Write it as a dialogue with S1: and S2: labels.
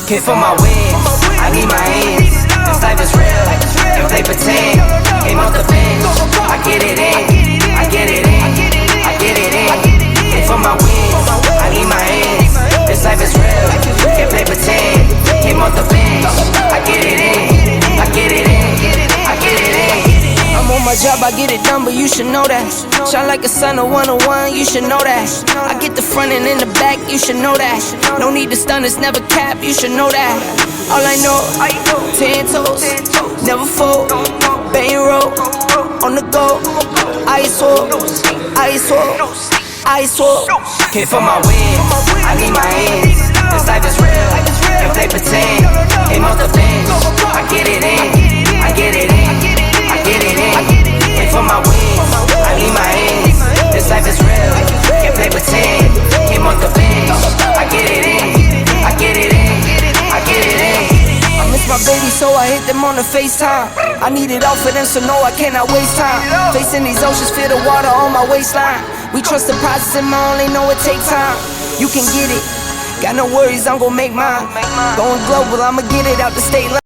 S1: Came for my wins, I need my ends. This life is real, if they pretend. Came off the bench, I get it in, I get it in, I get it in. Came for my wins, I need my ends. This life is real, if they pretend. Came off the bench, I get it in, I get it in, I get it in. I'm on my job, I get it done, but you should know that. Shine like a sun, a 101, you should know that. I get the front and in the back, you should know that. No need to stun, it's never cap, you should know that. All I know, 10 toes, never fold, bang roll, on the go. Ice wall, ice wall, ice wall. Came for my wins, I need my ends. This life is real, if they pretend. Came off the bench, I get it in, I get it in, I get it in. Came for my wins, I need my ends. This life is real, if they pretend. Came off the bench, I get it in, I get it in, I get it in. I miss my baby, so I hit them on the FaceTime. I need it all for them, so no, I cannot waste time. Facing these oceans, feel the water on my waistline. We trust the process and I only know it takes time. You can get it, got no worries, I'm gon' make mine. Going global, I'ma get it out the state line.